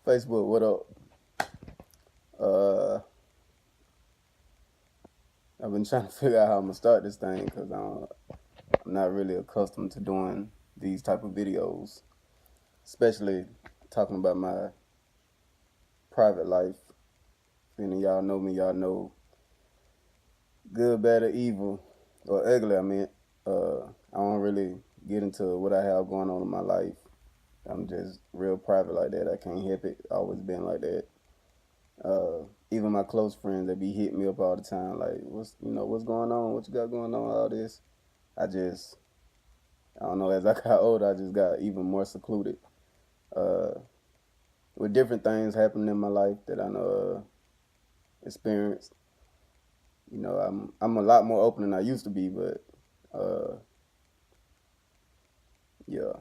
Facebook, what up? Uh, I've been trying to figure out how I'm gonna start this thing because I'm not really accustomed to doing these type of videos, especially talking about my private life. If any of y'all know me, y'all know good, bad, or evil, or ugly. I mean, I don't really get into what I have going on in my life. I'm just real private like that. I can't help it. Always been like that. Even my close friends, they be hitting me up all the time, like, what's going on? What you got going on? All this. I just, I don't know. As I got older, I just got even more secluded. Uh, with different things happening in my life that I know experienced. I'm a lot more open than I used to be, but uh, yeah.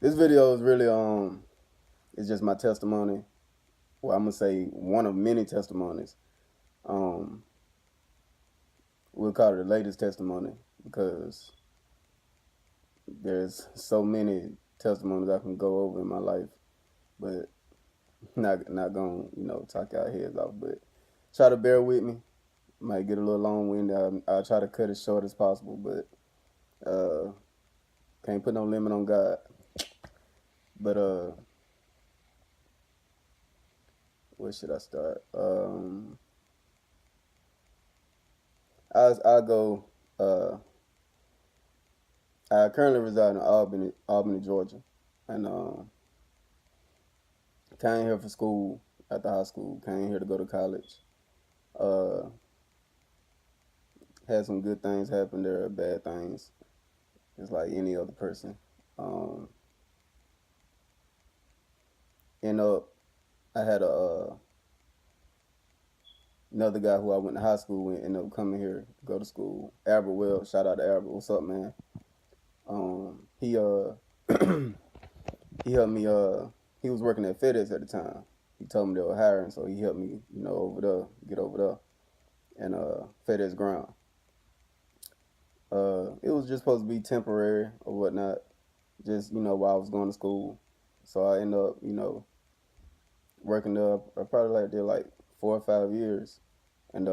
This video is really it's just my testimony. Well, I'm gonna say one of many testimonies. Um, we'll call it the latest testimony because there's so many testimonies I can go over in my life, but not gonna talk our heads off. But try to bear with me. Might get a little long winded. I'll try to cut as short as possible, but can't put no limit on God. But where should I start? I go. I currently reside in Albany, Georgia, and came here for school after high school. Came here to go to college. Uh, had some good things happen. There are bad things. It's like any other person. Um, end up, I had another guy who I went to high school with ended up coming here to go to school. Albert Well, shout out to Albert. What's up, man? He he helped me. He was working at FedEx at the time. He told me they were hiring, so he helped me, over there, get over there, and FedEx ground. It was just supposed to be temporary or whatnot, just while I was going to school. So I ended up, working there. I probably like did like 4 or 5 years, and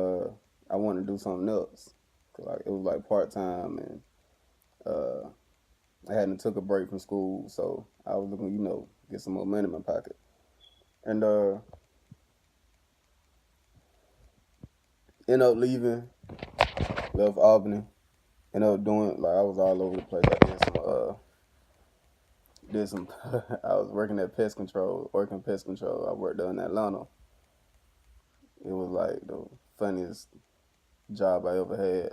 I wanted to do something else. Cause like it was like part time, and uh, I hadn't took a break from school, so I was looking, get some more money in my pocket. And ended up leaving, left Albany, ended up doing like I was all over the place. I did some I was working at pest control. I worked there in Atlanta. It was like the funniest job I ever had.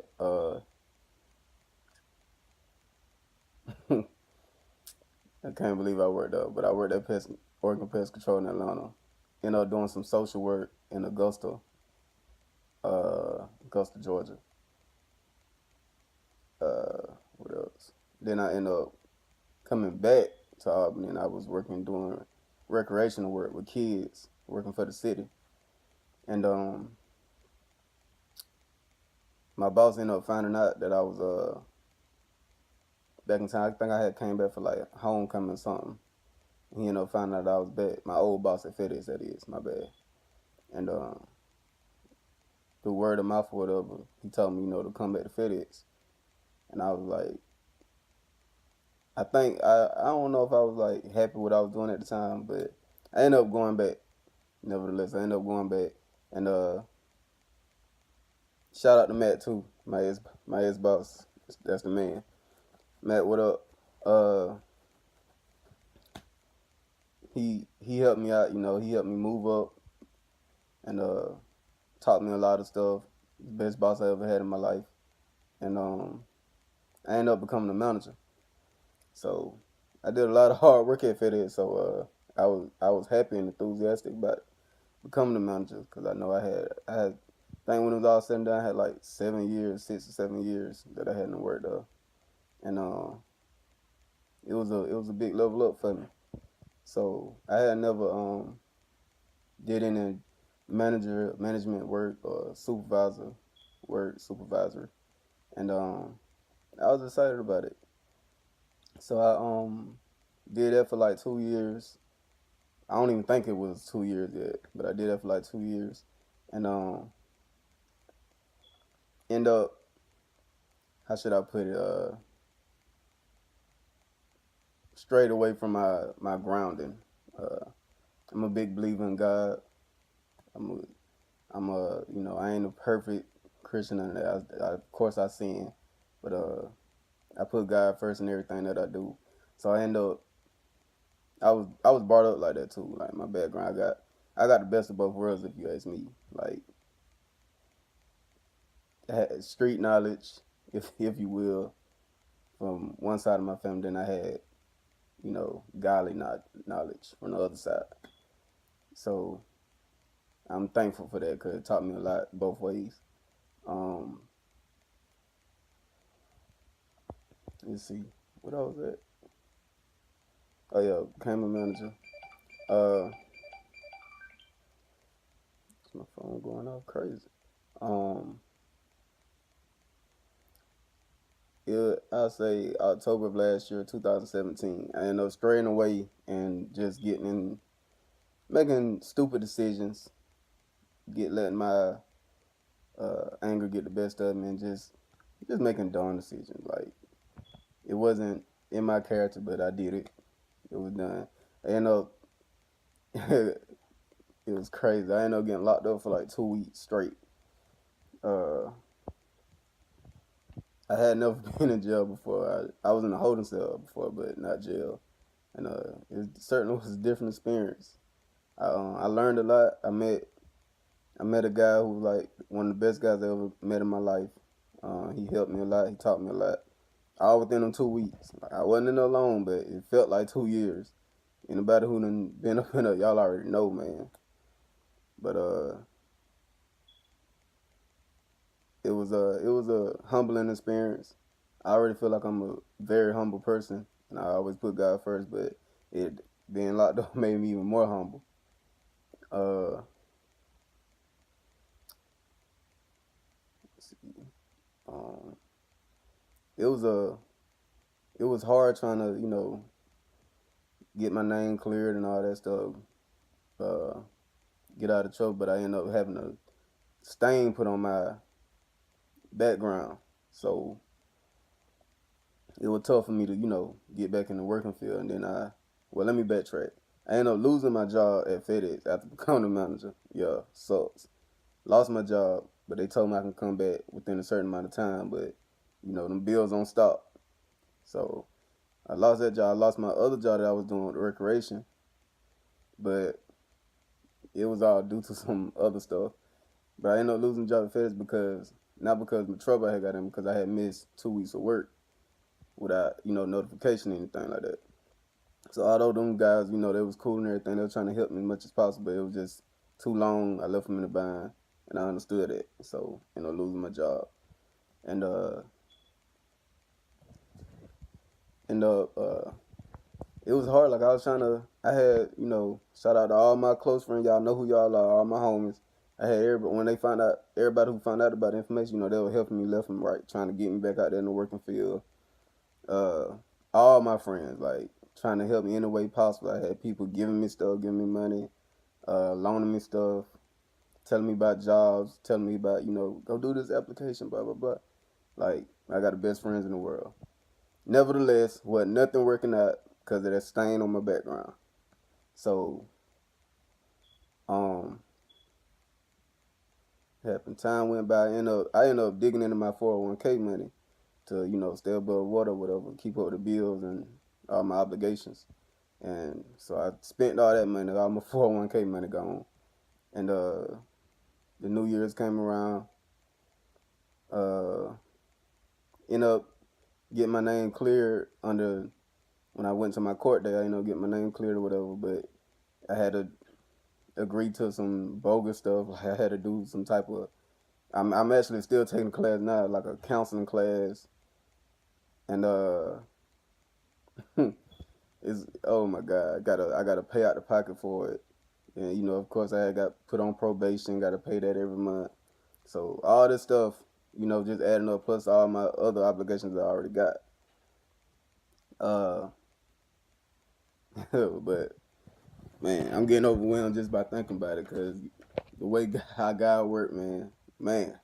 I can't believe I worked there, but I worked at pest control in Atlanta. Ended up doing some social work in Augusta, Georgia. What else? Then I ended up coming back to Albany, and I was working doing recreational work with kids, working for the city. And my boss ended up finding out that I was back in time. I think I had came back for like homecoming or something. He ended up finding out that I was back. My old boss at FedEx, that is, my bad. And through word of mouth or whatever, he told me, to come back to FedEx. And I was like, I don't know if I was like happy with what I was doing at the time, but I ended up going back. Nevertheless, I ended up going back, and shout out to Matt too, my ex boss. That's the man. Matt, what up? Uh, he helped me out. He helped me move up, and taught me a lot of stuff. The best boss I ever had in my life, and I ended up becoming a manager. So I did a lot of hard work at FedEx. So I was happy and enthusiastic about becoming a manager because I know I think when it was all said and done, I had like 7 years, 6 or 7 years that I hadn't worked there, and it was a big level up for me. So I had never did any management work or supervisory, and I was excited about it. So I did that for like 2 years. I don't even think it was 2 years yet, but I did that for like 2 years, and end up, how should I put it? Strayed away from my grounding. Uh, I'm a big believer in God. I'm a, I ain't a perfect Christian, and of course I sin, but I put God first in everything that I do. So I end up, I was brought up like that too. Like my background, I got the best of both worlds, if you ask me. Like I had street knowledge, if you will, from one side of my family. Then I had, godly knowledge from the other side. So I'm thankful for that because it taught me a lot both ways. Um, let's see, what else was that? Oh yeah, became a manager. Uh, my phone going off crazy. Um, I'll say October of last year, 2017. I ended up straying away and just making stupid decisions, letting my anger get the best of me, and just making dumb decisions. Like it wasn't in my character, but I did it. It was done. I ended up it was crazy. I ended up getting locked up for like 2 weeks straight. Uh, I had never been in jail before. I was in a holding cell before, but not jail. And it certainly was a different experience. I learned a lot. I met a guy who was like one of the best guys I ever met in my life. He helped me a lot. He taught me a lot. All within them 2 weeks. Like, I wasn't in there alone, but it felt like 2 years. Anybody who done been up in there, y'all already know, man. But it was a humbling experience. I already feel like I'm a very humble person, and I always put God first. But it being locked up made me even more humble. Uh, let's see. Um, it was a it was hard trying to get my name cleared and all that stuff. Uh, get out of trouble, but I ended up having a stain put on my background, so it was tough for me to get back in the working field. And then let me backtrack. I ended up losing my job at FedEx after becoming a manager. Yeah, sucks. Lost my job, but they told me I can come back within a certain amount of time. But them bills don't stop. So I lost that job. I lost my other job that I was doing with recreation, but it was all due to some other stuff. But I ended up losing the job at FedEx because not because of the trouble I had got in, because I had missed 2 weeks of work without notification or anything like that. So although them guys, they was cool and everything, they were trying to help me as much as possible. It was just too long. I left them in the bind, and I understood it. So losing my job, and end up it was hard. Like I was trying to. I had shout out to all my close friends. Y'all know who y'all are. All my homies. I had everybody when they found out. Everybody who found out about the information, they were helping me left and right, trying to get me back out there in the working field. Uh, all my friends like trying to help me in a way possible. I had people giving me stuff, giving me money, loaning me stuff, telling me about jobs, telling me about go do this application, blah blah blah. Like I got the best friends in the world. Nevertheless, wasn't nothing working out because of that stain on my background. So um, happened. Time went by. I ended up digging into my 401k money to stay above water, or whatever, keep up with the bills and all my obligations. And so I spent all that money, all my 401k money gone. And the New Year's came around. Uh, End up getting my name cleared under when I went to my court day. I ended up getting my name cleared or whatever, but I had to agree to some bogus stuff. I had to do some type of. I'm actually still taking a class now, like a counseling class, and it's oh my god, I gotta pay out the pocket for it. And of course, I had got put on probation, got to pay that every month. So all this stuff, just adding up plus all my other obligations I already got. Uh, but Man, I'm getting overwhelmed just by thinking about it because the way how God work, man,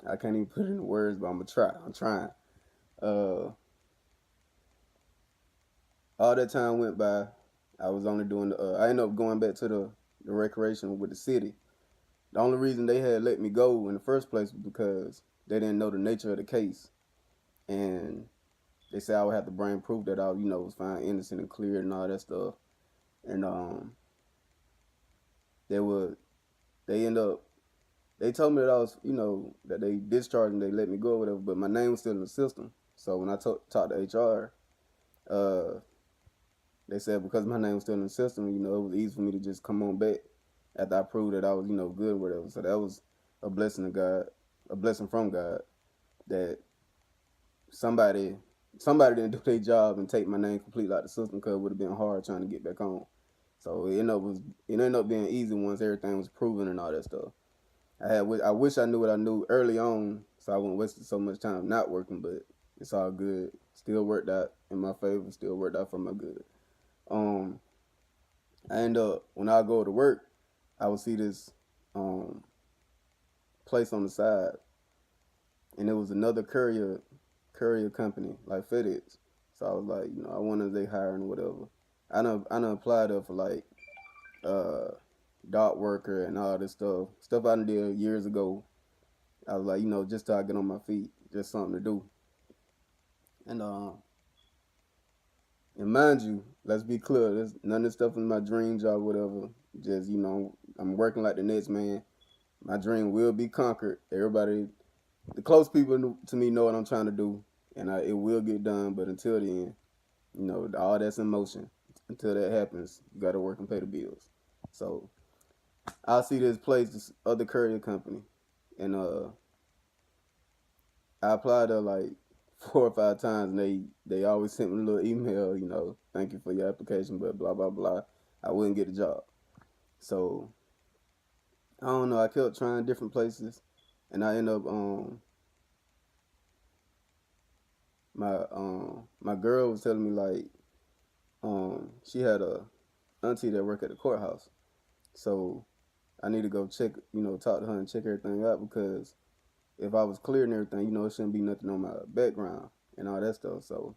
I can't even put it in words, but I'm gonna try. I'm trying. Uh, all that time went by. I was only doing I ended up going back to the recreation with the city. The only reason they had let me go in the first place was because they didn't know the nature of the case, and they said I would have to bring proof that I, was found innocent and cleared and all that stuff. And they would they end up they told me that I was, that they discharged and they let me go or whatever, but my name was still in the system. So when I talked to HR, uh, they said because my name was still in the system, it was easy for me to just come on back after I proved that I was, good or whatever. So that was a blessing of God, a blessing from God that somebody somebody didn't do their job and take my name completely out of the system because it would have been hard trying to get back on. So it ended up being easy once everything was proven and all that stuff. I wish I knew what I knew early on, so I wouldn't waste so much time not working. But it's all good. Still worked out in my favor. Still worked out for my good. Um, I end up when I go to work, I would see this um place on the side, and it was another courier company like FedEx. So I was like, I wonder if they hiring or whatever. I done applied there for like uh dot worker and all this stuff I done did years ago. I was like, just till I get on my feet, just something to do. And and mind you, let's be clear, there's none of this stuff in my dream job, whatever. Just I'm working like the next man. My dream will be conquered. Everybody, the close people to me know what I'm trying to do, and it will get done. But until then, all that's in motion. Until that happens, you got to work and pay the bills. So I see this place, this other courier company, and I applied there like 4 or 5 times, and they always sent me a little email, thank you for your application, but blah blah blah. I wouldn't get a job, so I don't know. I kept trying different places, and I ended up my girl was telling me like she had a auntie that worked at the courthouse, so I need to go check, talk to her and check everything out because if I was clear and everything, it shouldn't be nothing on my background and all that stuff. So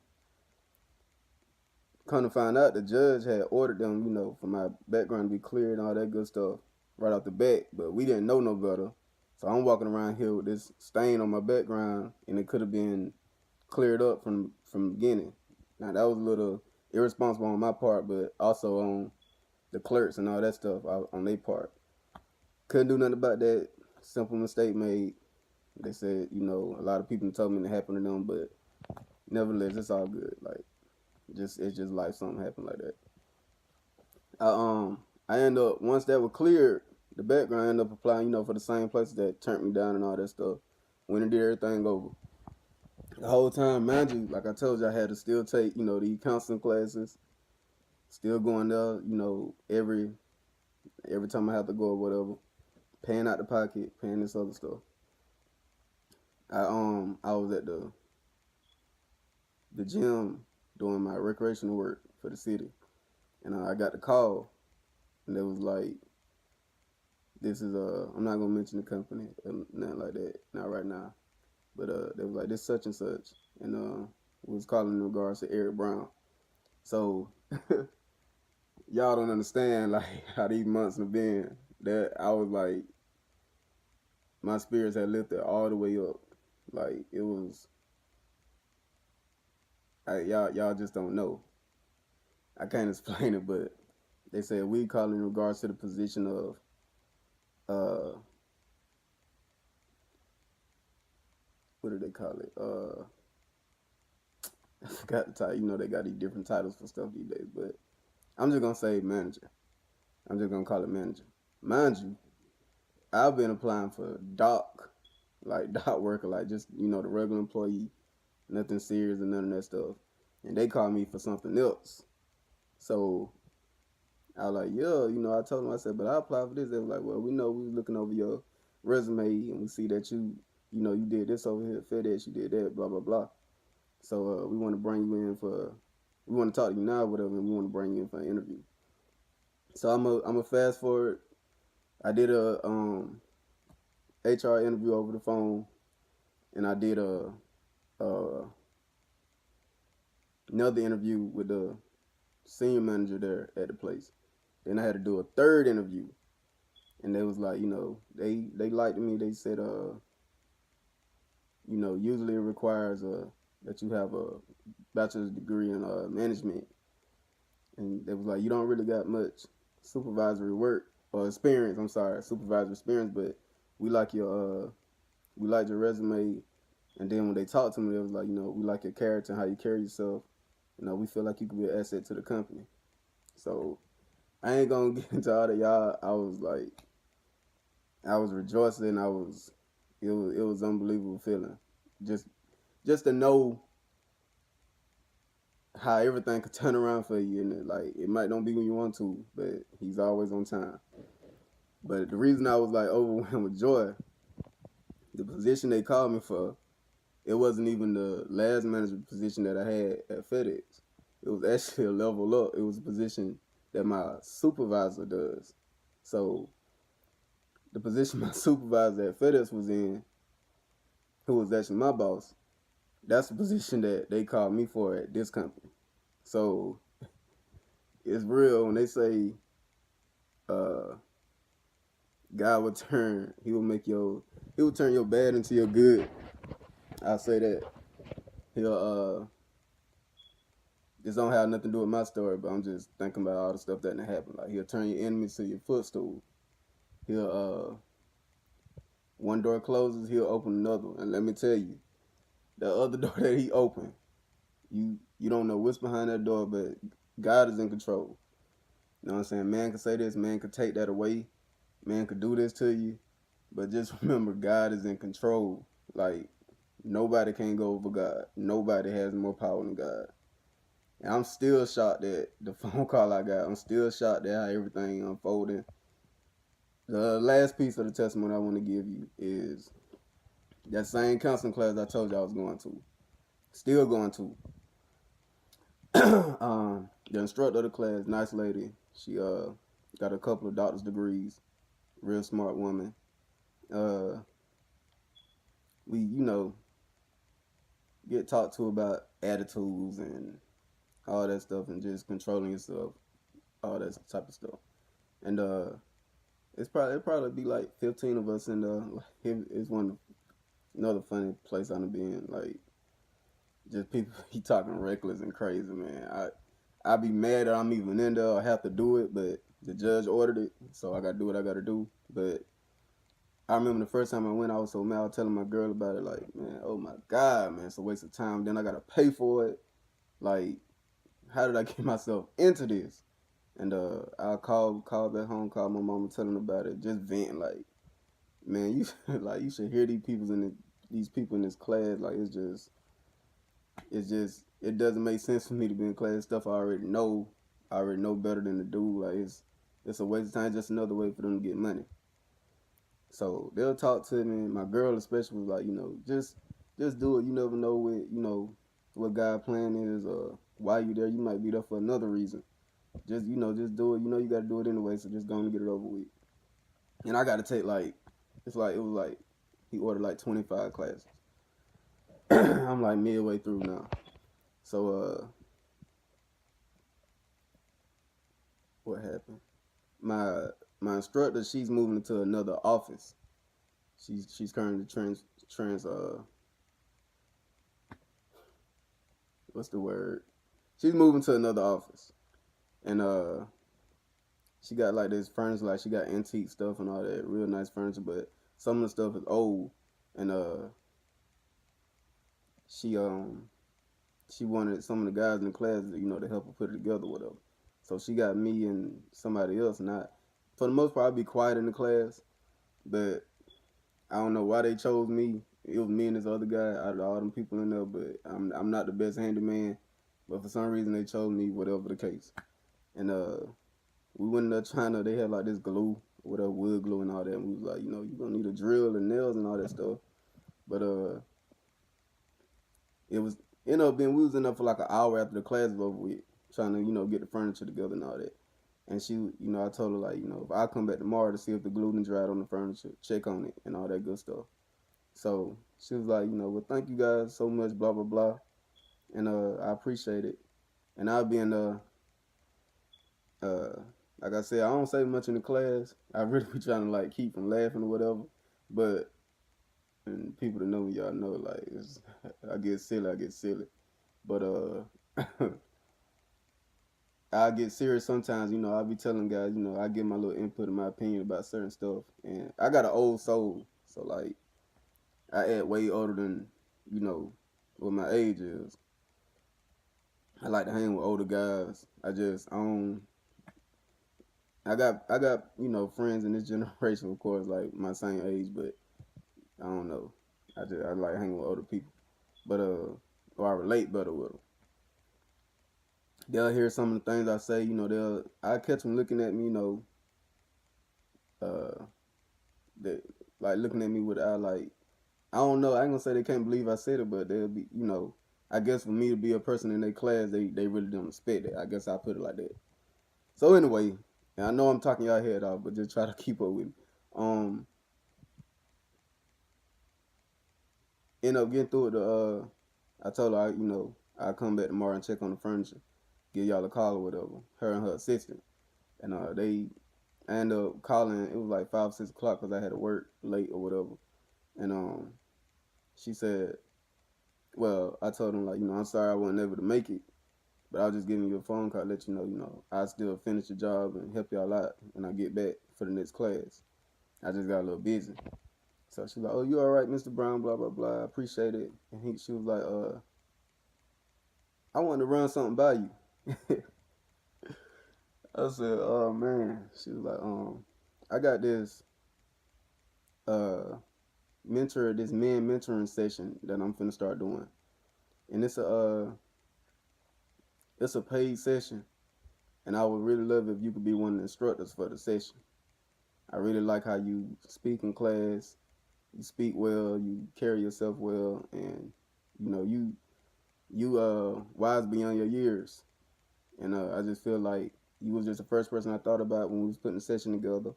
come to find out, the judge had ordered them, for my background to be cleared and all that good stuff right off the bat, but we didn't know no better. So I'm walking around here with this stain on my background, and it could have been cleared up from the beginning. Now that was a little irresponsible on my part, but also on the clerks and all that stuff on their part. Couldn't do nothing about that. Simple mistake made. They said, a lot of people told me it happened to them, but nevertheless, it's all good. Like, it's just life. Something happened like that. I I end up once that was cleared, the background I ended up applying, for the same places that turned me down and all that stuff. Went and did everything over. The whole time, mind you, like I told you, I had to still take, the counseling classes. Still going there, every time I have to go or whatever. Paying out the pocket, paying this other stuff. I was at the gym doing my recreational work for the city, and I got the call, and it was like, this is I'm not gonna mention the company or nothing like that, not right now, but they was like, this such and such, and was calling in regards to Eric Brown. So y'all don't understand like how these months have been. That I was like, my spirits had lifted all the way up. Like it was, y'all just don't know. I can't explain it, but they said we call in regards to the position of uh what do they call it? I forgot the title. They got these different titles for stuff these days, but I'm just gonna say manager. I'm just gonna call it manager. Mind you, I've been applying for doc, like doc worker, like just the regular employee, nothing serious and none of that stuff. And they called me for something else. So I was like, yeah, I told them, I said, but I applied for this. They were like, well, we know we was looking over your resume and we see that you did this over here at FedEx, you did that, blah, blah, blah. So we want to bring you in we want to talk to you now, whatever, and we want to bring you in for an interview. So I'm a fast forward. I did a HR interview over the phone, and I did a another interview with the senior manager there at the place. Then I had to do a third interview, and they was like, they liked me. They said, usually it requires that you have a bachelor's degree in management, and they was like, you don't really got much supervisory work or experience. I'm sorry, supervisory experience, but we like your resume. And then when they talked to me, they was like, we like your character and how you carry yourself. We feel like you could be an asset to the company. So I ain't gonna get into all that, y'all. I was rejoicing. It was unbelievable feeling. Just just to know how everything could turn around for you, and it might not be when you want to, but he's always on time. But the reason I was like overwhelmed with joy, the position they called me for, it wasn't even the last manager position that I had at FedEx. It was actually a level up. It was a position that my supervisor does. So the position my supervisor at FedEx was in, who was actually my boss, that's the position that they called me for at this company. So it's real when they say uh, God will turn, he will turn your bad into your good. I say that he'll this don't have nothing to do with my story, but I'm just thinking about all the stuff that happened. Like he'll turn your enemies to your footstool. He'll one door closes, he'll open another one. And let me tell you, the other door that he opened, you don't know what's behind that door, but God is in control. You know what I'm saying? Man can say this, man could take that away, man could do this to you, but just remember, God is in control. Like nobody can go over God. Nobody has more power than God. And I'm still shocked at the phone call I got. I'm still shocked at how everything unfolded. The last piece of the testimony I want to give you is that same counseling class I told you I was going to. Still going to. The instructor of the class, nice lady. She got a couple of doctor's degrees. Real smart woman. We get talked to about attitudes and all that stuff and just controlling yourself, all that type of stuff. And it'll probably be like 15 of us, and it's another funny place I've been. Like just people he talking reckless and crazy, man. I be mad that I'm even in there. I have to do it, but the judge ordered it, so I got to do what I got to do. But I remember the first time I went, I was so mad. I was telling my girl about it, like, man, oh my God, man, it's a waste of time. Then I got to pay for it. Like, how did I get myself into this? And I called back home, called my mom and telling about it, just venting, like, man, you like you should hear these people in this class. Like it doesn't make sense for me to be in class. Stuff I already know better than to do. Like it's a waste of time. Just another way for them to get money. So they'll talk to me. My girl especially was like, just do it. You never know what God plan is or why you there. You might be there for another reason. Just do it. You got to do it anyway. So just go and get it over with. And I got to take it was like he ordered like 25 classes. I'm like midway through now. So what happened? My my instructor, she's moving into another office. She's currently trans what's the word? She's moving to another office. And she got like this furniture, like she got antique stuff and all that, real nice furniture, but some of the stuff is old. And she she wanted some of the guys in the class, to help her put it together, whatever. So she got me and somebody else. And for the most part, I'd be quiet in the class, but I don't know why they chose me. It was me and this other guy out of all them people in there, but I'm not the best handyman. But for some reason they chose me, whatever the case. And we went in there trying to. They had like this glue, whatever wood glue and all that. And we was like, you're gonna need a drill and nails and all that stuff. But it was we was in there for like an hour after the class was over with, trying to get the furniture together and all that. And she, I told her like, if I come back tomorrow to see if the glue done dried on the furniture, check on it and all that good stuff. So she was like, well, thank you guys so much, blah blah blah, and I appreciate it. And I'll be in uh, like I said, I don't say much in the class. I really be trying to like keep from laughing or whatever, but and people that know me, y'all know like I get silly, but I get serious sometimes. I'll be telling guys, I give my little input and my opinion about certain stuff, and I got an old soul, so like I act way older than what my age is. I like to hang with older guys. I got friends in this generation, of course, like my same age, but I don't know. I like hanging with older people, but or I relate better with them. They'll hear some of the things I say. I catch them looking at me, uh, that like looking at me with eye like I don't know. I ain't gonna say they can't believe I said it, but they'll be, I guess for me to be a person in their class, they really don't expect it. I guess I put it like that. So anyway, and I know I'm talking y'all head off, but just try to keep up with me. Um, End up getting through it. I told her, I'll come back tomorrow and check on the furniture, give y'all a call or whatever. Her and her assistant, and I ended up calling. It was like 5, 6 o'clock because I had to work late or whatever. And she said, well, I told them like, I'm sorry I wasn't able to make it, but I was just giving you a phone call, let you know, I still finish the job and help y'all out when I get back for the next class. I just got a little busy. So she was like, oh, you all right, Mr. Brown, blah, blah, blah. I appreciate it. And she was like, I wanted to run something by you. I said, oh, man. She was like, I got this uh, this men mentoring session that I'm finna start doing. And it's a paid session. And I would really love if you could be one of the instructors for the session. I really like how you speak in class. You speak well. You carry yourself well, and you wise beyond your years. And I just feel like you was just the first person I thought about when we was putting the session together.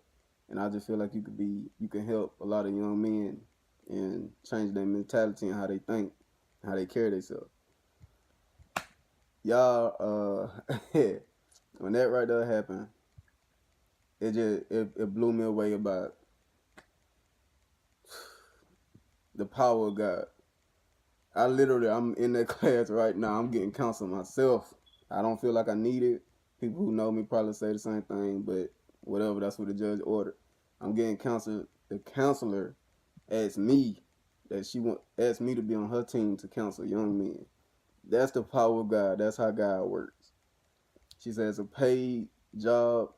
And I just feel like you can help a lot of young men and change their mentality and how they think, how they carry themselves. Y'all, when that right there happened, it blew me away about the power of God. I'm in that class right now. I'm getting counsel myself. I don't feel like I need it. People who know me probably say the same thing, but whatever, that's what the judge ordered. I'm getting counsel. The counselor asked me asked me to be on her team to counsel young men. That's the power of God. That's how God works. She says a paid job.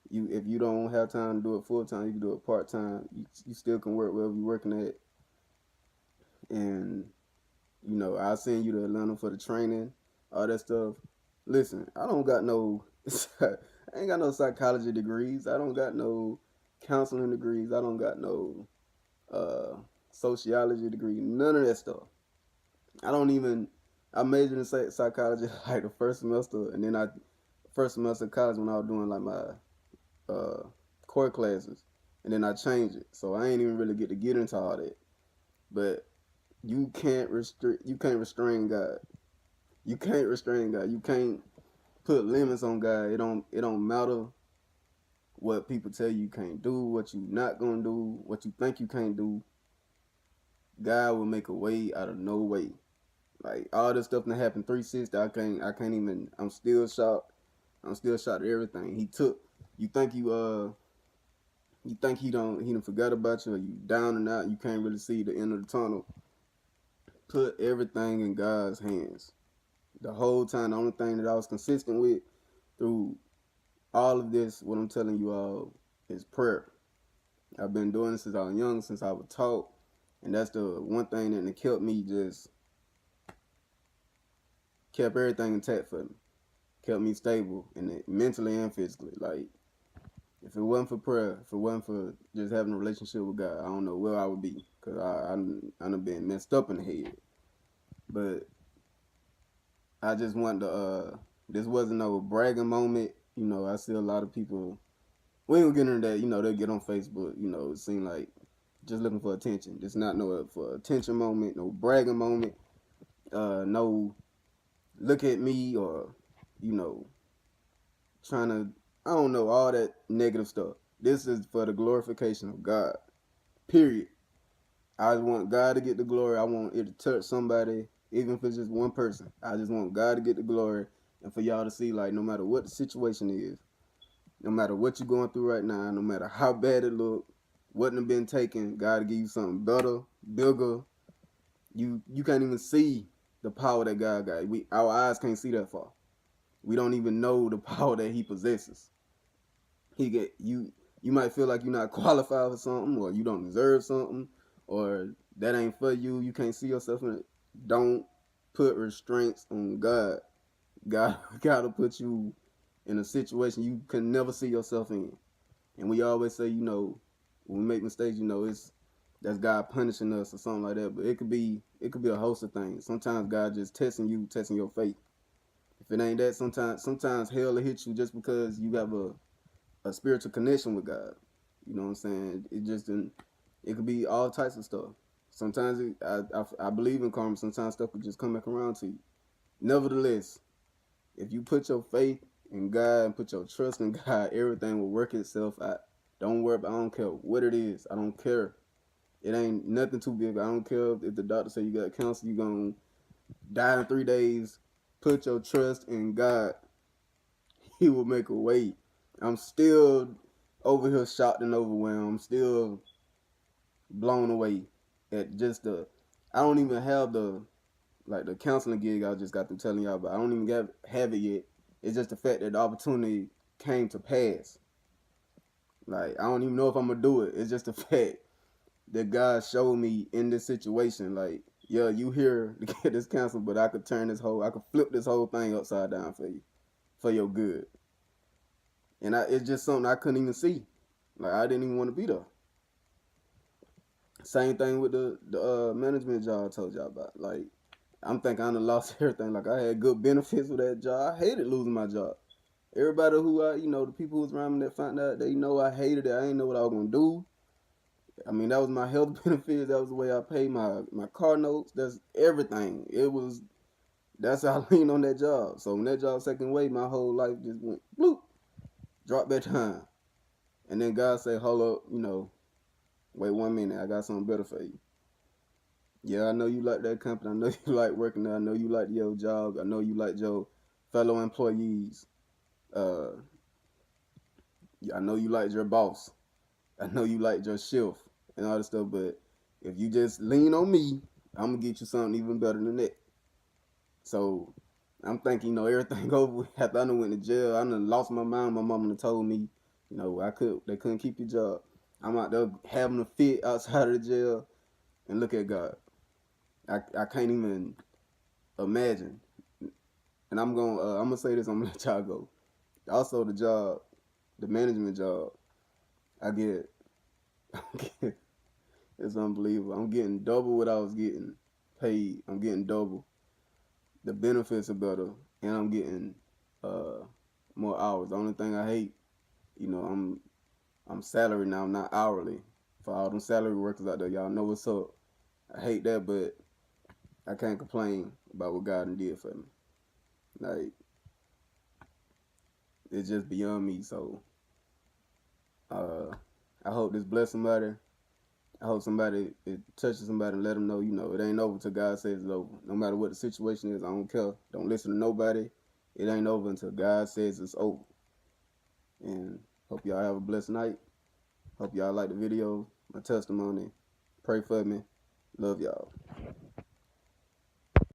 If you don't have time to do it full time, you can do it part time. You still can work wherever you're working at, and I'll send you to Atlanta for the training, all that stuff. Listen, I don't got no, I ain't got no psychology degrees. I don't got no counseling degrees. I don't got no uh, sociology degree. None of that stuff. I don't even. I majored in psychology like the first semester, and then first semester of college when I was doing like my core classes, and then I changed it. So I ain't even really get into all that. But you can't restrain God. You can't restrain God. You can't put limits on God. It don't matter what people tell you can't do, what you not gonna do, what you think you can't do. God will make a way out of no way. Like all this stuff that happened 360, I can't even. I'm still shocked. I'm still shocked at everything. You think you think he don't forgot about you, or you down and out. You can't really see the end of the tunnel. Put everything in God's hands. The whole time, the only thing that I was consistent with through all of this, what I'm telling you all, is prayer. I've been doing this since I was young, since I was taught, and that's the one thing that kept everything intact for me, kept me stable, and mentally and physically. Like if it wasn't for prayer, if it wasn't for just having a relationship with God, I don't know where I would be, because I done been messed up in the head. But I just wanted to. This wasn't no bragging moment. You know, I see a lot of people. We ain't gonna get into that. You know, they'll get on Facebook. You know, it seems like just looking for attention. It's not no for attention moment, no bragging moment, no look at me or you know trying to I don't know all that negative stuff. This is for the glorification of God. Period. I just want God to get the glory. I want it to touch somebody, even if it's just one person. I just want God to get the glory and for y'all to see, like, no matter what the situation is, no matter what you're going through right now, no matter how bad it look, what have been taken, God to give you something better, bigger. You can't even see the power that God got. Our eyes can't see that far. We don't even know the power that He possesses. He get you. You might feel like you're not qualified for something, or you don't deserve something, or that ain't for you. You can't see yourself in it. Don't put restraints on God. God gotta put you in a situation you can never see yourself in. And we always say, you know, when we make mistakes, you know, that's God punishing us or something like that. But it could be a host of things. Sometimes God just testing you, testing your faith. If it ain't that, sometimes hell will hit you just because you have a spiritual connection with God. You know what I'm saying? It could be all types of stuff. Sometimes I believe in karma. Sometimes stuff could just come back around to you. Nevertheless, if you put your faith in God and put your trust in God, everything will work itself out. Don't worry about, I don't care what it is. I don't care. It ain't nothing too big. I don't care if the doctor say you got cancer, you gonna die in 3 days. Put your trust in God. He will make a way. I'm still over here shocked and overwhelmed. I'm still blown away at just I don't even have the counseling gig I just got through telling y'all about. I don't even have it yet. It's just the fact that the opportunity came to pass. Like, I don't even know if I'm gonna do it. It's just the fact that God showed me in this situation. Like, yeah, you here to get this counseling, but I could flip this whole thing upside down for you, for your good. And it's just something I couldn't even see. Like, I didn't even want to be there. Same thing with the management job I told y'all about. Like, I'm thinking I done lost everything. Like, I had good benefits with that job. I hated losing my job. Everybody who the people who was around me that found out, they know I hated it. I didn't know what I was gonna do. I mean, that was my health benefits. That was the way I paid my car notes. That's everything. That's how I leaned on that job. So when that job taken away, my whole life just went bloop, dropped that time. And then God said, hold up, wait 1 minute, I got something better for you. Yeah, I know you like that company. I know you like working there. I know you like your job. I know you like your fellow employees. I know you like your boss. I know you like your shift and all this stuff. But if you just lean on me, I'm gonna get you something even better than that. So I'm thinking, everything over after I done went to jail. I done lost my mind. My mama done told me, they couldn't keep your job. I'm out there having a fit outside of the jail, and look at God. I can't even imagine. And I'm gonna say this. I'm gonna let y'all go. Also, the management job, I get, it's unbelievable. I'm getting double what I was getting paid. I'm getting double. The benefits are better, and I'm getting more hours. The only thing I hate, I'm salary now, I'm not hourly. For all them salary workers out there, y'all know what's up. I hate that, but I can't complain about what God did for me. Like, it's just beyond me. So I hope this bless somebody. I hope it touches somebody and let them know, it ain't over till God says it's over. No matter what the situation is, I don't care. Don't listen to nobody. It ain't over until God says it's over. And hope y'all have a blessed night. Hope y'all like the video, my testimony. Pray for me. Love y'all.